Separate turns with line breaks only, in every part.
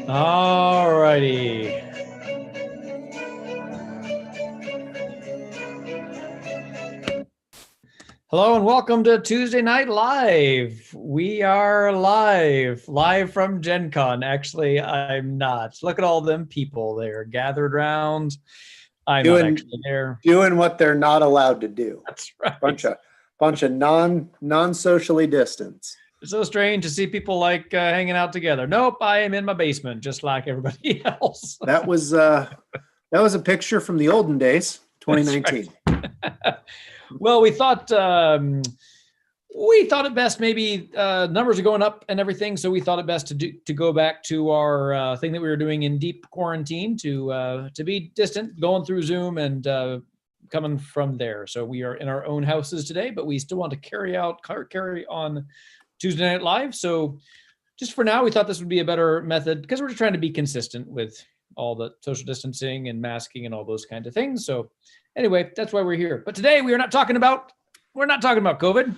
All righty. Hello and welcome to Tuesday Night Live. We are live from Gen Con. Actually, I'm not. Look at all them people there gathered around. I'm not actually there.
Doing what they're not allowed to do.
That's right.
Bunch of non-socially distanced.
It's so strange to see people like hanging out together. Nope, I am in my basement just like everybody else.
That was a picture from the olden days, 2019.
Well, we thought it best. Maybe numbers are going up and everything, so we thought it best to go back to our thing that we were doing in deep quarantine to be distant, going through Zoom and coming from there. So we are in our own houses today, but we still want to carry on Tuesday Night Live. So just for now, we thought this would be a better method because we're just trying to be consistent with all the social distancing and masking and all those kinds of things. So anyway, that's why we're here. But today we're not talking about COVID.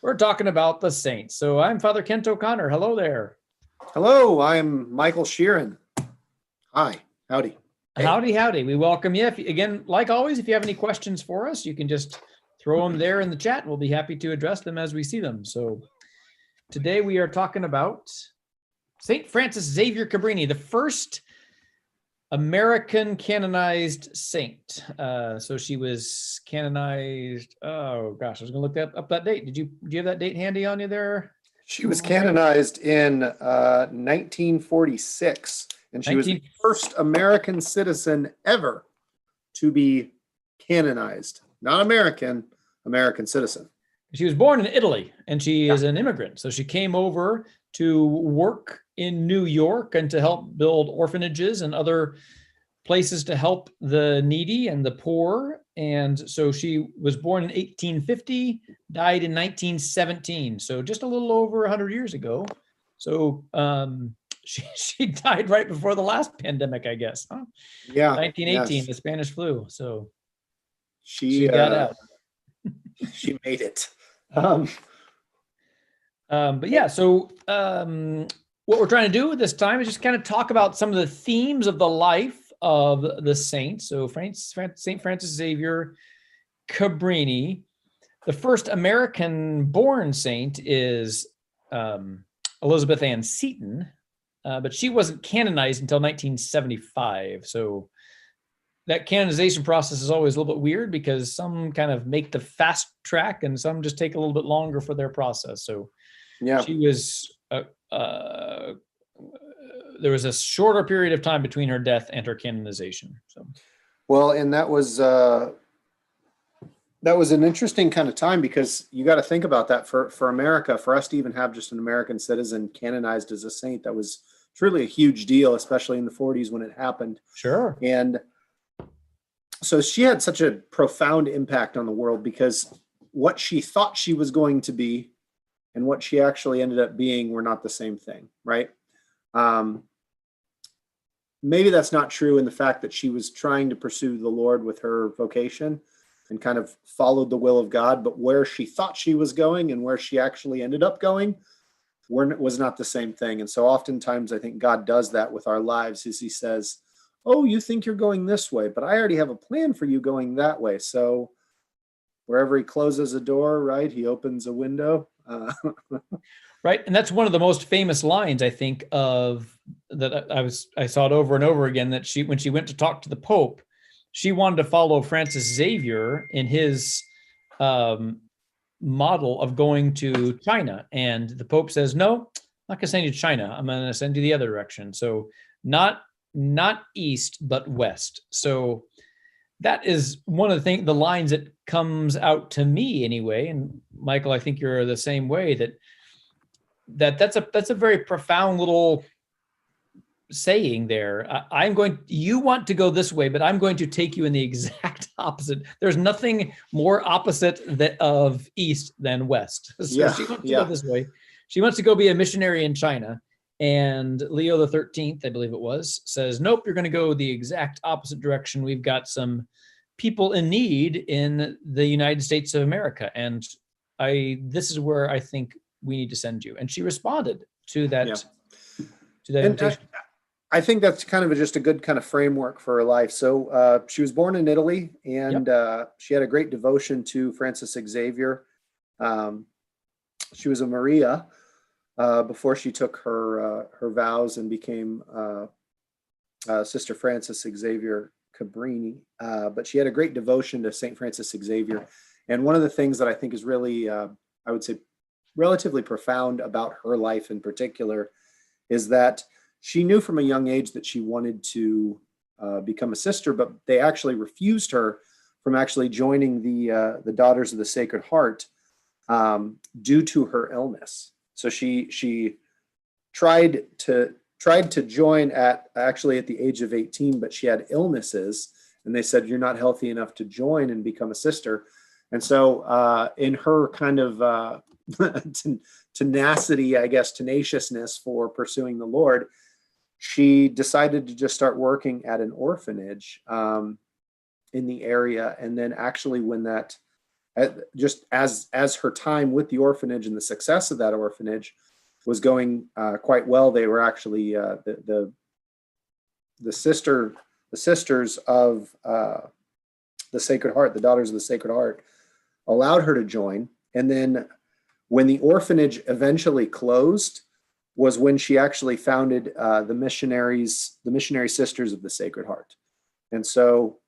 We're talking about the saints. So I'm Father Kent O'Connor. Hello there.
Hello, I'm Michael Sheeran. Hi, howdy.
Hey. Howdy. We welcome you. Again, like always, if you have any questions for us, you can just throw them there in the chat. We'll be happy to address them as we see them. So today we are talking about St. Frances Xavier Cabrini, the first American canonized saint. So she was canonized. Oh gosh, I was going to look up that date. Do you have that date handy on you there?
She was canonized in 1946, and she was the first American citizen ever to be canonized. Not American citizen.
She was born in Italy, and she is an immigrant. So she came over to work in New York and to help build orphanages and other places to help the needy and the poor. And so she was born in 1850, died in 1917. So just a little over 100 years ago. So she died right before the last pandemic, I guess. Huh?
Yeah.
1918,
yes.
The Spanish flu. So
she
got out.
She made it.
But yeah, so what we're trying to do this time is just kind of talk about some of the themes of the life of the saints. So St. Frances Xavier Cabrini. The first American-born saint is Elizabeth Ann Seton, but she wasn't canonized until 1975. So that canonization process is always a little bit weird because some kind of make the fast track and some just take a little bit longer for their process. So yeah, she was there was a shorter period of time between her death and her canonization. So,
well, and that was an interesting kind of time because you got to think about that for America, for us to even have just an American citizen canonized as a saint, that was truly a huge deal, especially in the 40s when it happened.
Sure.
And so she had such a profound impact on the world because what she thought she was going to be and what she actually ended up being were not the same thing, right? Maybe that's not true in the fact that she was trying to pursue the Lord with her vocation and kind of followed the will of God, but where she thought she was going and where she actually ended up going was not the same thing. And so oftentimes I think God does that with our lives as he says, oh, you think you're going this way, but I already have a plan for you going that way. So wherever he closes a door, right, he opens a window.
Right. And that's one of the most famous lines, I think, of that I saw it over and over again, that when she went to talk to the Pope, she wanted to follow Francis Xavier in his model of going to China. And the Pope says, no, I'm not going to send you to China. I'm going to send you the other direction. So not east, but west. So that is one of the lines that comes out to me anyway. And Michael, I think you're the same way, that's a very profound little saying there. You want to go this way, but I'm going to take you in the exact opposite. There's nothing more opposite of east than west. So she wants to go this way. She wants to go be a missionary in China. And Leo the 13th, I believe it was, says, nope, you're going to go the exact opposite direction. We've got some people in need in the United States of America. And this is where I think we need to send you. And she responded to that, to that
And
invitation?
I think that's kind of just a good kind of framework for her life. So she was born in Italy, and
Yep.
she had a great devotion to Francis Xavier. Um, she was a Maria before she took her vows and became Sister Francis Xavier Cabrini. But she had a great devotion to Saint Francis Xavier. And one of the things that I think is really, I would say, relatively profound about her life in particular is that she knew from a young age that she wanted to become a sister, but they actually refused her from actually joining the Daughters of the Sacred Heart due to her illness. So she tried to join at the age of 18, but she had illnesses, and they said you're not healthy enough to join and become a sister. And so in her kind of tenacity, I guess, tenaciousness for pursuing the Lord, she decided to just start working at an orphanage in the area. And then actually when that, just as her time with the orphanage and the success of that orphanage was going quite well, they were actually the sisters of the Sacred Heart, the Daughters of the Sacred Heart, allowed her to join. And then when the orphanage eventually closed was when she actually founded the Missionary Sisters of the Sacred Heart. And so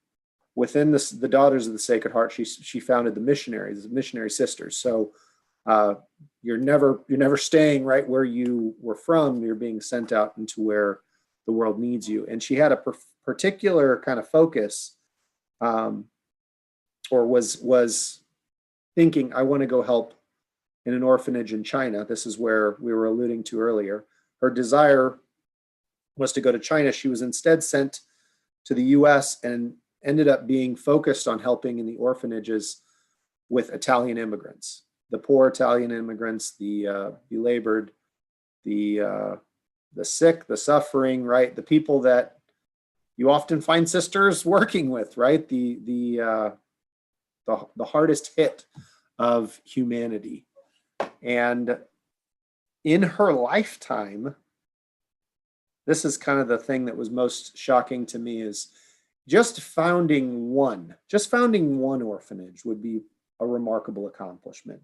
within the Daughters of the Sacred Heart, she founded the Missionary Sisters. So you're never staying right where you were from. You're being sent out into where the world needs you. And she had a particular kind of focus, or was thinking, I want to go help in an orphanage in China. This is where we were alluding to earlier. Her desire was to go to China. She was instead sent to the US and ended up being focused on helping in the orphanages with Italian immigrants, the poor Italian immigrants, the belabored, the sick, the suffering, right? The people that you often find sisters working with, right? The hardest hit of humanity. And in her lifetime, this is kind of the thing that was most shocking to me, is just founding one orphanage would be a remarkable accomplishment.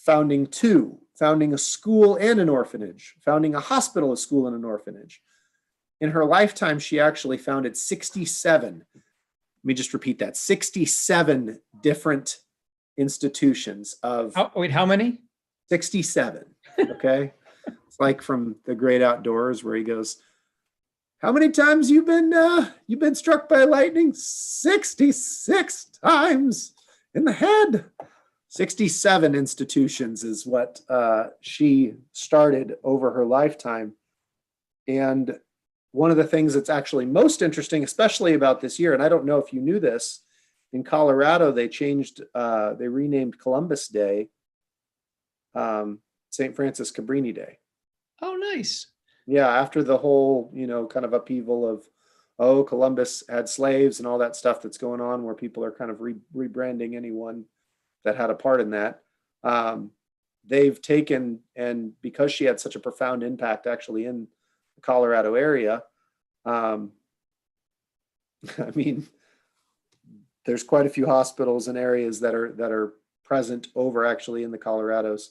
Founding two, founding a school and an orphanage, founding a hospital, a school, and an orphanage. In her lifetime, she actually founded 67. Let me just repeat that: 67 different institutions of.
Wait, how many?
67. Okay. It's like from The Great Outdoors, where he goes, how many times you've been struck by lightning? 66 times in the head. 67 institutions is what she started over her lifetime. And one of the things that's actually most interesting, especially about this year, and I don't know if you knew this, in Colorado, they renamed Columbus Day St. Francis Cabrini Day.
Oh, nice.
Yeah, after the whole, kind of upheaval of, Columbus had slaves and all that stuff that's going on, where people are kind of rebranding anyone that had a part in that. They've taken, and because she had such a profound impact actually in the Colorado area, I mean, there's quite a few hospitals and areas that are present over actually in the Colorados.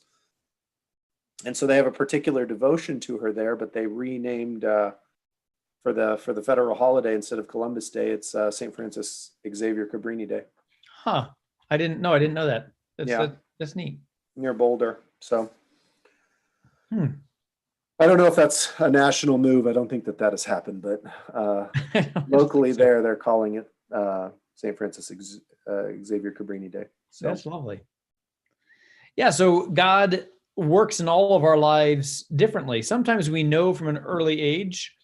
And so they have a particular devotion to her there, but they renamed for the federal holiday, instead of Columbus Day, it's St. Francis Xavier Cabrini Day.
Huh. I didn't know that. That's neat.
Near Boulder. So I don't know if that's a national move. I don't think that has happened, but locally they're calling it St. Francis Xavier Cabrini Day. So
that's lovely. Yeah. So God works in all of our lives differently. Sometimes we know from an early age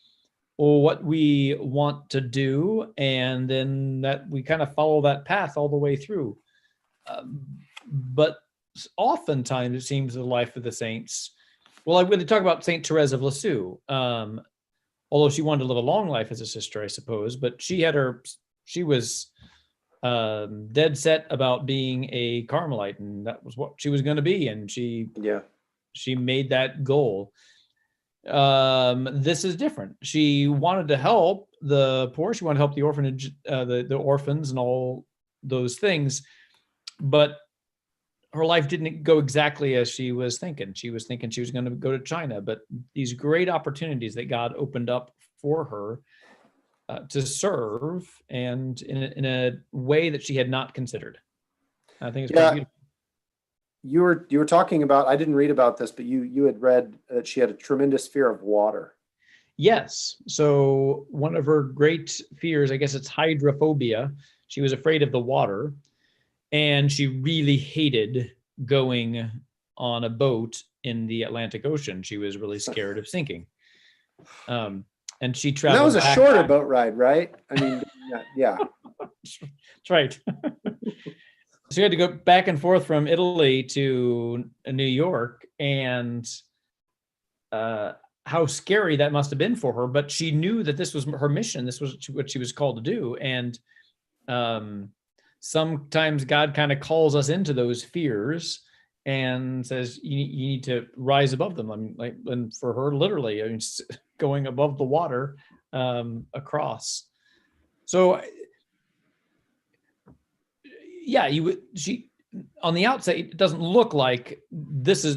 what we want to do, and then that we kind of follow that path all the way through. But oftentimes it seems the life of the saints. Well, I'm going to talk about Saint Therese of Lisieux. Although she wanted to live a long life as a sister, I suppose, but she was dead set about being a Carmelite, and that was what she was going to be, and she made that goal. This is different. She wanted to help the poor. She wanted to help the orphanage, the orphans, and all those things. But her life didn't go exactly as she was thinking. She was thinking she was going to go to China, but these great opportunities that God opened up for her to serve, and in a way that she had not considered. I think it's quite
Yeah,
beautiful.
you were talking about, I didn't read about this, but you had read that she had a tremendous fear of water.
Yes. So one of her great fears, I guess it's hydrophobia. She was afraid of the water, and she really hated going on a boat in the Atlantic Ocean. She was really scared of sinking. Um, and she
And that was
traveled
a
back.
shorter boat ride, right? I mean, yeah.
That's right. So you had to go back and forth from Italy to New York, and how scary that must have been for her. But she knew that this was her mission. This was what she was called to do. And sometimes God kind of calls us into those fears and says you need to rise above them. I mean, like, and for her, literally, I mean, going above the water across. So yeah, she on the outset, it doesn't look like this is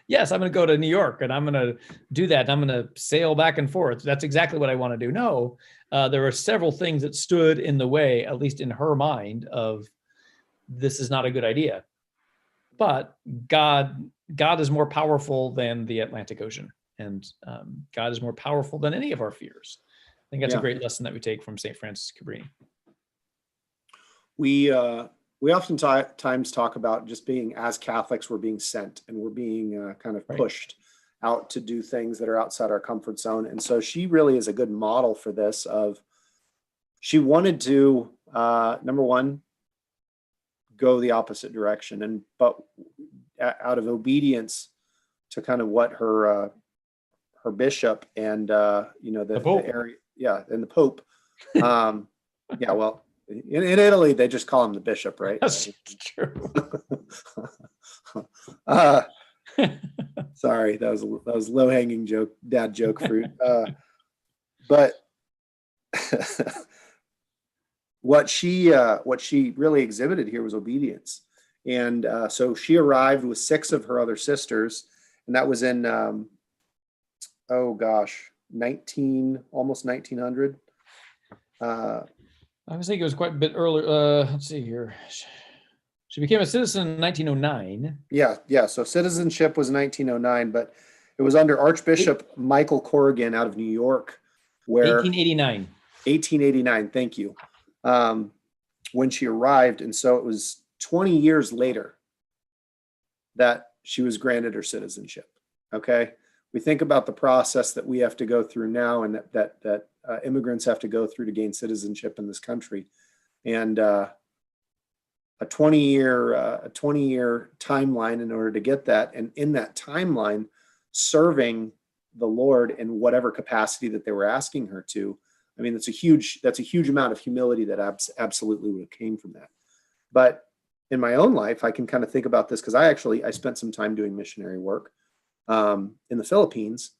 yes, I'm going to go to New York and I'm going to do that. I'm going to sail back and forth. That's exactly what I want to do. No, there are several things that stood in the way, at least in her mind, of this is not a good idea. But God is more powerful than the Atlantic Ocean, and God is more powerful than any of our fears. I think that's a great lesson that we take from St. Francis Cabrini.
We oftentimes talk about just being, as Catholics, we're being sent and we're being kind of pushed out to do things that are outside our comfort zone. And so she really is a good model for this. Of she wanted to number one, go the opposite direction, but out of obedience to kind of what her bishop and the area, and the Pope, yeah, well. In Italy, they just call him the bishop, right?
That's true.
Sorry, that was low-hanging dad joke fruit. But what she really exhibited here was obedience, and so she arrived with 6 of her other sisters, and that was in almost 1900.
I was thinking it was quite a bit earlier. Let's see here. She became a citizen in 1909.
Yeah. So citizenship was 1909, but it was under Archbishop Michael Corrigan out of New York, where
1889.
1889. Thank you. When she arrived, and so it was 20 years later that she was granted her citizenship. Okay, we think about the process that we have to go through now, and that immigrants have to go through to gain citizenship in this country, and a 20-year timeline in order to get that, and in that timeline, serving the Lord in whatever capacity that they were asking her to. I mean, that's a huge amount of humility that absolutely would have came from that. But in my own life, I can kind of think about this because I spent some time doing missionary work in the Philippines,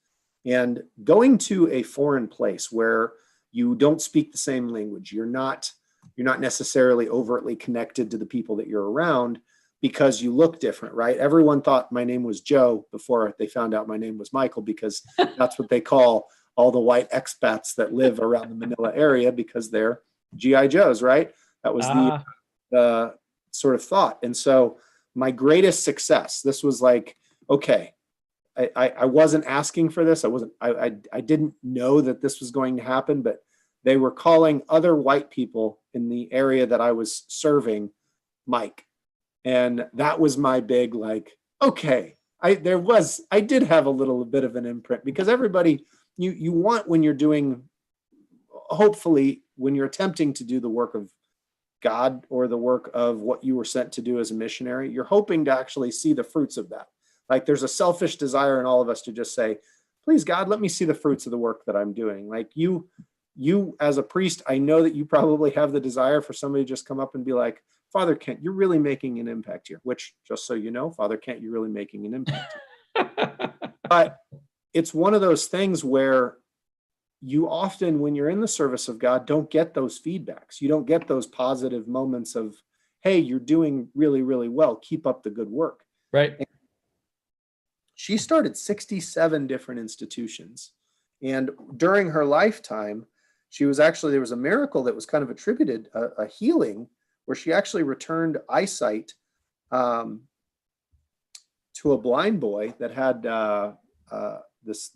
and going to a foreign place where you don't speak the same language, you're not necessarily overtly connected to the people that you're around because you look different, right? Everyone thought my name was Joe before they found out my name was Michael, because that's what they call all the white expats that live around the Manila area, because they're GI Joes, right? That was the sort of thought. And so my greatest success, this was like, okay, I wasn't asking for this. I didn't know that this was going to happen, but they were calling other white people in the area that I was serving Mike. And that was my big, like, okay, I did have a little bit of an imprint, because everybody, you want, when you're doing, hopefully when you're attempting to do the work of God or the work of what you were sent to do as a missionary, you're hoping to actually see the fruits of that. Like, there's a selfish desire in all of us to just say, please, God, let me see the fruits of the work that I'm doing. Like, you as a priest, I know that you probably have the desire for somebody to just come up and be like, Father Kent, you're really making an impact here, which, just so you know, Father Kent, you're really making an impact here. But it's one of those things where you often, when you're in the service of God, don't get those feedbacks. You don't get those positive moments of, hey, you're doing really, really well. Keep up the good work.
Right.
And she started 67 different institutions. And during her lifetime, there was a miracle that was kind of attributed, a healing, where she actually returned eyesight to a blind boy that had this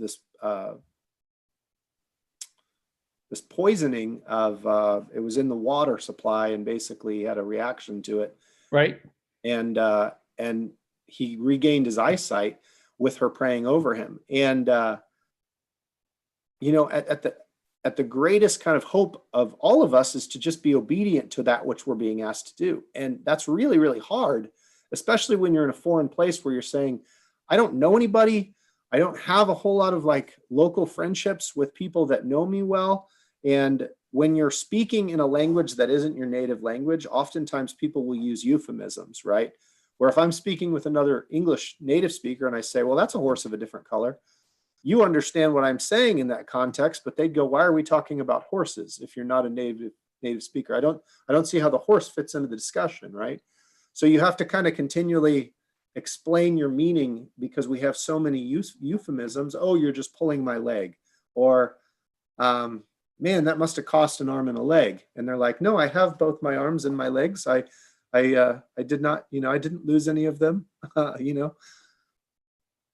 poisoning of it was in the water supply, and basically he had a reaction to it.
Right.
And he regained his eyesight with her praying over him. And at the greatest kind of hope of all of us is to just be obedient to that which we're being asked to do. And that's really, really hard, especially when you're in a foreign place where you're saying, I don't know anybody. I don't have a whole lot of like local friendships with people that know me well. And when you're speaking in a language that isn't your native language, oftentimes people will use euphemisms, right? Where if I'm speaking with another English native speaker and I say, well, that's a horse of a different color, you understand what I'm saying in that context, but they'd go, why are we talking about horses if you're not a native speaker? I don't see how the horse fits into the discussion, right? So you have to kind of continually explain your meaning, because we have so many euphemisms. Oh, you're just pulling my leg. Or, man, that must have cost an arm and a leg. And they're like, no, I have both my arms and my legs. I did not, I didn't lose any of them,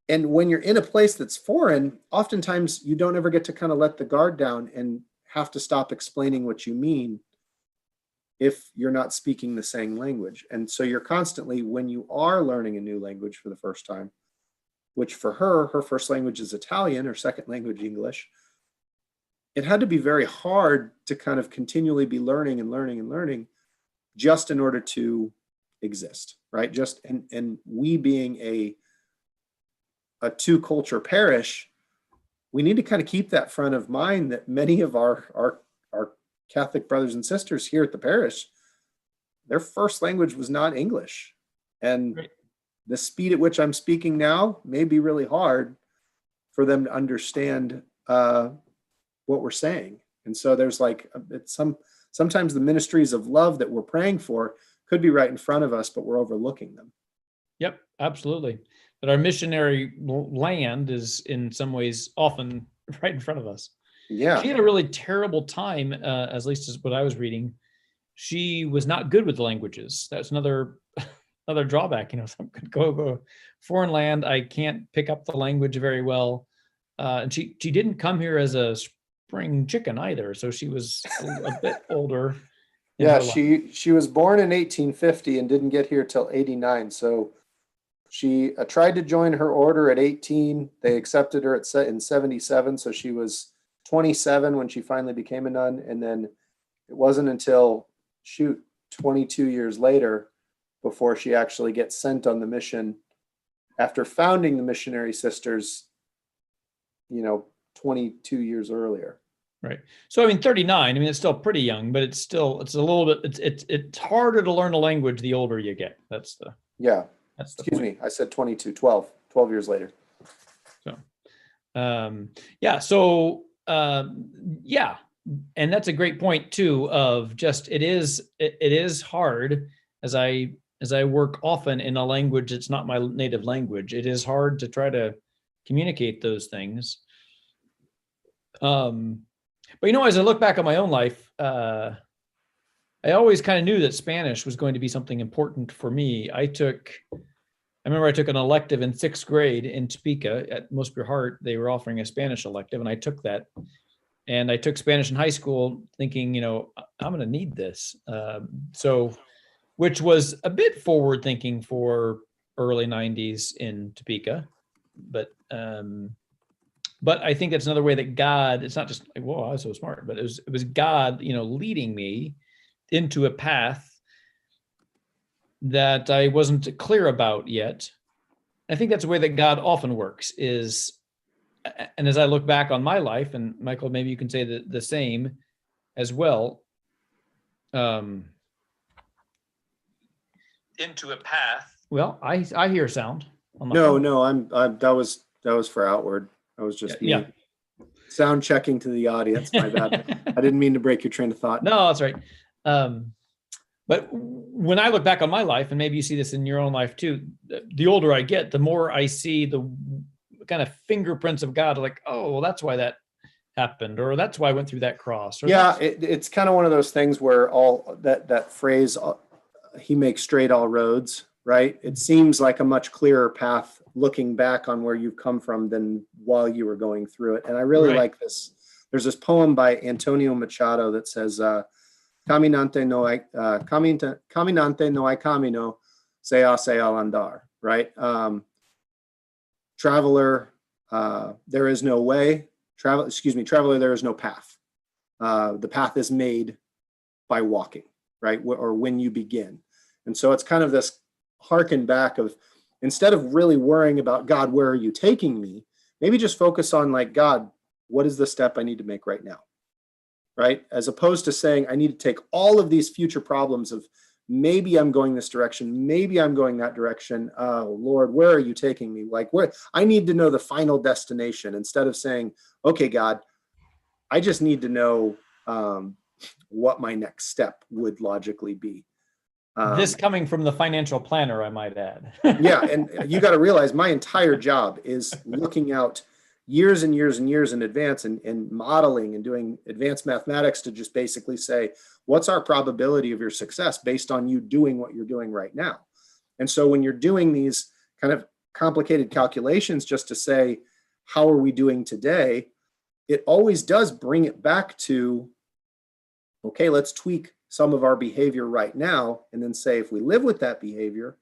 And when you're in a place that's foreign, oftentimes you don't ever get to kind of let the guard down and have to stop explaining what you mean if you're not speaking the same language. And so you're constantly, when you are learning a new language for the first time, which for her first language is Italian, her second language English, it had to be very hard to kind of continually be learning and learning and learning just in order to exist, right? And we being a two culture parish, we need to kind of keep that front of mind that many of our Catholic brothers and sisters here at the parish, their first language was not English. And
Right.
The speed at which I'm speaking now may be really hard for them to understand what we're saying. And so there's sometimes the ministries of love that we're praying for could be right in front of us, but we're overlooking them.
Yep, absolutely. That our missionary land is in some ways often right in front of us.
Yeah.
She had a really terrible time, at least as what I was reading. She was not good with the languages. That's another drawback. So I'm going to go foreign land. I can't pick up the language very well. And she didn't come here as a spring chicken either. So she was a bit older.
Yeah, she was born in 1850 and didn't get here till 89. So she tried to join her order at 18. They accepted her in 77. So she was 27 when she finally became a nun. And then it wasn't until 22 years later before she actually gets sent on the mission after founding the Missionary Sisters, 22 years earlier.
Right. So, 39, it's still pretty young, but it's a little bit, it's harder to learn a language the older you get. Excuse
me. I said 22, 12 years later.
So, yeah. And that's a great point too, of just, it is hard as I work often in a language that's not my native language. It is hard to try to communicate those things. But as I look back on my own life, I always kind of knew that Spanish was going to be something important for me. I remember I took an elective in 6th grade in Topeka at Most Heart. They were offering a Spanish elective, and I took that. And I took Spanish in high school thinking, I'm going to need this. Which was a bit forward thinking for early 90s in Topeka. But I think that's another way that God, it's not just like, whoa, I was so smart, but it was God, leading me into a path that I wasn't clear about yet. I think that's the way that God often works and as I look back on my life, and Michael, maybe you can say the same as well, into a path. Well, I hear sound.
No, that was for Outward. That was just me.
Yeah.
Sound checking to the audience. My bad. I didn't mean to break your train of thought.
No, that's right. But when I look back on my life, and maybe you see this in your own life too, the older I get, the more I see the kind of fingerprints of God, like, oh, well, that's why that happened, or that's why I went through that cross. Or
Yeah, it's kind of one of those things where all that phrase, he makes straight all roads, right? It seems like a much clearer path looking back on where you've come from than while you were going through it. And I really like this. There's this poem by Antonio Machado that says, caminante no hay camino, se hace al andar, right? Traveler, there is no way. Traveler, there is no path. The path is made by walking, right? Or when you begin. And so it's kind of this harken back of, instead of really worrying about, God, where are you taking me? Maybe just focus on, like, God, what is the step I need to make right now? Right? As opposed to saying, I need to take all of these future problems of, maybe I'm going this direction, maybe I'm going that direction. Oh, Lord, where are you taking me? Like, where? I need to know the final destination, instead of saying, okay, God, I just need to know what my next step would logically be.
This coming from the financial planner, I might add.
Yeah, and you got to realize my entire job is looking out years and years and years in advance, and modeling and doing advanced mathematics to just basically say, what's our probability of your success based on you doing what you're doing right now? And so when you're doing these kind of complicated calculations just to say, how are we doing today? It always does bring it back to, okay, let's tweak some of our behavior right now, and then say, if we live with that behavior,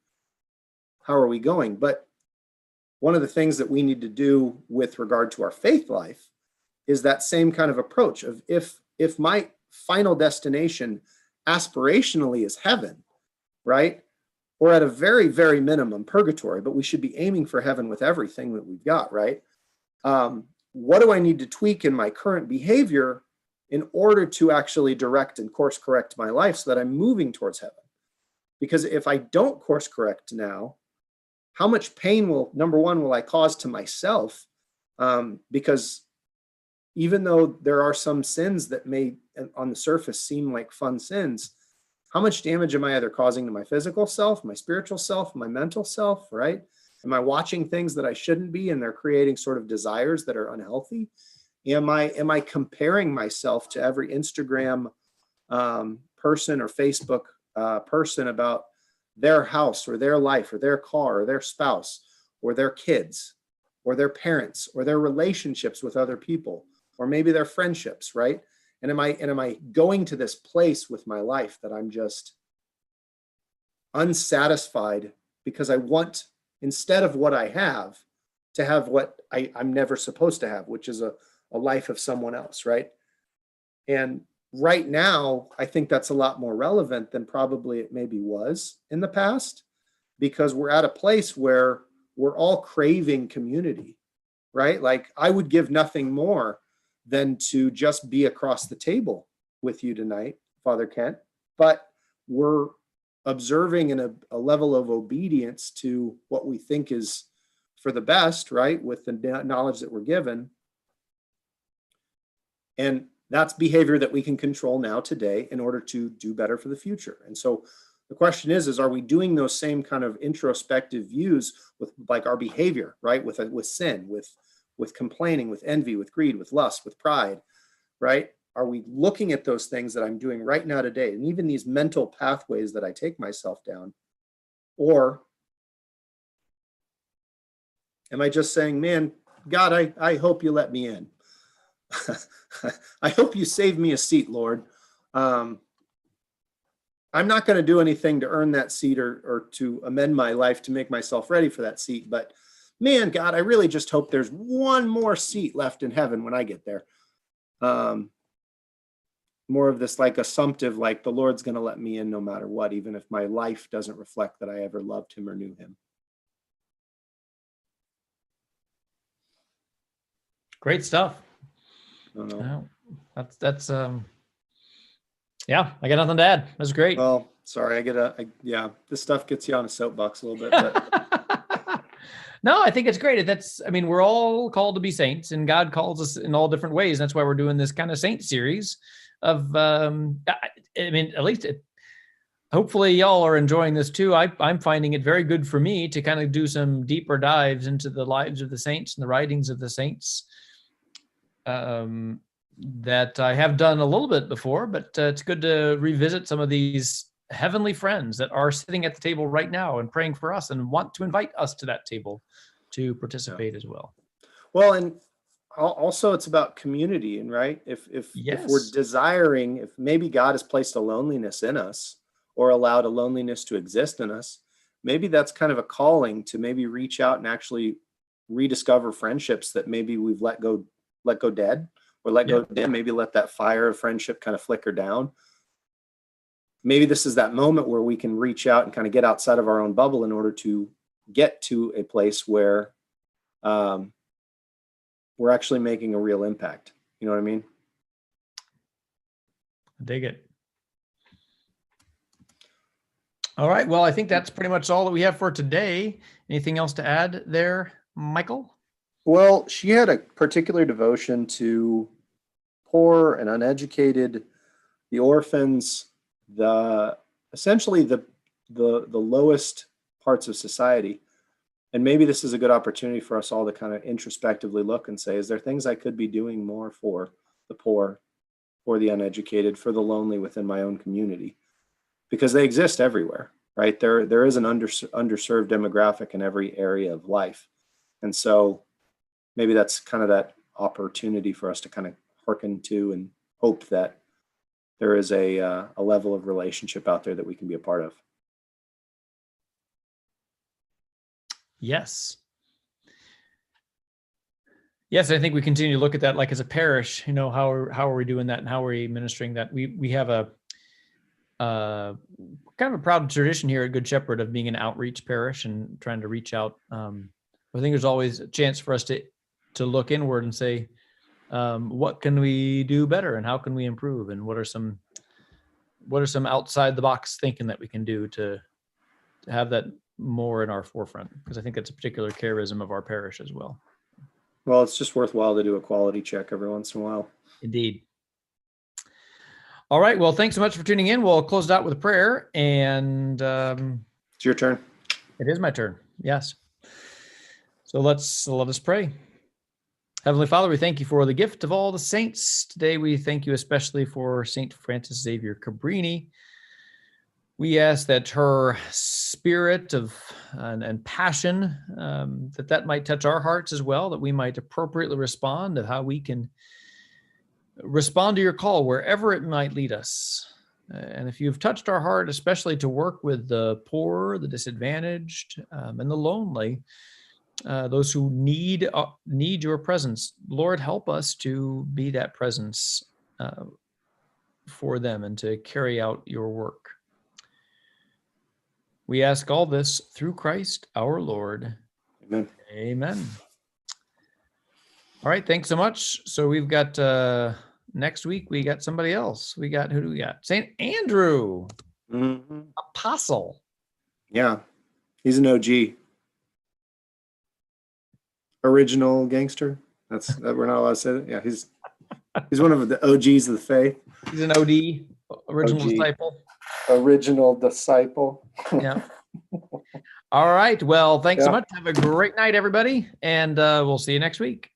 how are we going? But one of the things that we need to do with regard to our faith life is that same kind of approach of, if my final destination aspirationally is heaven, right? Or at a very, very minimum purgatory, but we should be aiming for heaven with everything that we've got, right? What do I need to tweak in my current behavior in order to actually direct and course correct my life so that I'm moving towards heaven? Because if I don't course correct now, how much pain number one, will I cause to myself? Because even though there are some sins that may on the surface seem like fun sins, how much damage am I either causing to my physical self, my spiritual self, my mental self, right? Am I watching things that I shouldn't be, and they're creating sort of desires that are unhealthy? Am I comparing myself to every Instagram person or Facebook person about their house or their life or their car or their spouse or their kids or their parents or their relationships with other people, or maybe their friendships, right? And am I going to this place with my life that I'm just unsatisfied because I want, instead of what I have, to have what I'm never supposed to have, which is a life of someone else, right? And right now, I think that's a lot more relevant than probably it maybe was in the past, because we're at a place where we're all craving community, right? Like, I would give nothing more than to just be across the table with you tonight, Father Kent, but we're observing in a level of obedience to what we think is for the best, right? With the knowledge that we're given. And that's behavior that we can control now today in order to do better for the future. And so the question is are we doing those same kind of introspective views with, like, our behavior, right? With sin, with complaining, with envy, with greed, with lust, with pride, right? Are we looking at those things that I'm doing right now today, and even these mental pathways that I take myself down? Or am I just saying, man, God, I hope you let me in. I hope you save me a seat, Lord. I'm not going to do anything to earn that seat or to amend my life to make myself ready for that seat. But man, God, I really just hope there's one more seat left in heaven when I get there. More of this like assumptive, like the Lord's going to let me in no matter what, even if my life doesn't reflect that I ever loved him or knew him.
Great stuff.
No.
That's yeah, I got nothing to add. That's great.
Well, sorry, yeah, this stuff gets you on a soapbox a little bit, but
No, I think it's great. I mean, we're all called to be saints, and God calls us in all different ways. And that's why we're doing this kind of saint series of, I mean, at least hopefully y'all are enjoying this too. I'm finding it very good for me to kind of do some deeper dives into the lives of the saints and the writings of the saints. That I have done a little bit before, but it's good to revisit some of these heavenly friends that are sitting at the table right now and praying for us and want to invite us to that table to participate as well.
Well, and also it's about community, and right? If we're desiring, if maybe God has placed a loneliness in us or allowed a loneliness to exist in us, maybe that's kind of a calling to maybe reach out and actually rediscover friendships that maybe we've let go dead, or let go dim, maybe let that fire of friendship kind of flicker down. Maybe this is that moment where we can reach out and kind of get outside of our own bubble in order to get to a place where we're actually making a real impact. You know what I mean?
I dig it. All right. Well, I think that's pretty much all that we have for today. Anything else to add there, Michael?
Well, she had a particular devotion to poor and uneducated, the orphans, essentially the lowest parts of society. And maybe this is a good opportunity for us all to kind of introspectively look and say, is there things I could be doing more for the poor, for the uneducated, for the lonely within my own community? Because they exist everywhere, right? There is an underserved demographic in every area of life. And so maybe that's kind of that opportunity for us to kind of hearken to and hope that there is a level of relationship out there that we can be a part of.
Yes. Yes, I think we continue to look at that like as a parish, how are we doing that and how are we ministering that? We have a kind of a proud tradition here at Good Shepherd of being an outreach parish and trying to reach out. I think there's always a chance for us to look inward and say, what can we do better and how can we improve, and what are some outside the box thinking that we can do to have that more in our forefront, because I think that's a particular charism of our parish as well.
Well, it's just worthwhile to do a quality check every once in a while.
Indeed. All right. Well, thanks so much for tuning in. We'll close it out with a prayer, and
it's your turn.
It is my turn. Yes. So let us pray. Heavenly Father, we thank you for the gift of all the saints. Today, we thank you especially for St. Frances Xavier Cabrini. We ask that her spirit of and passion, that might touch our hearts as well, that we might appropriately respond to how we can respond to your call wherever it might lead us. And if you've touched our heart, especially to work with the poor, the disadvantaged, and the lonely, those who need your presence, Lord, help us to be that presence for them and to carry out your work. We ask all this through Christ our Lord.
Amen.
Amen. All right, thanks so much. So we've got next week, we got somebody else. Who do we got? St. Andrew, Apostle.
Yeah, he's an OG. Original gangster. We're not allowed to say that. Yeah, he's one of the OGs of the faith.
He's an OD, original disciple.
Original disciple.
Yeah. All right. Well, thanks so much. Have a great night, everybody. And we'll see you next week.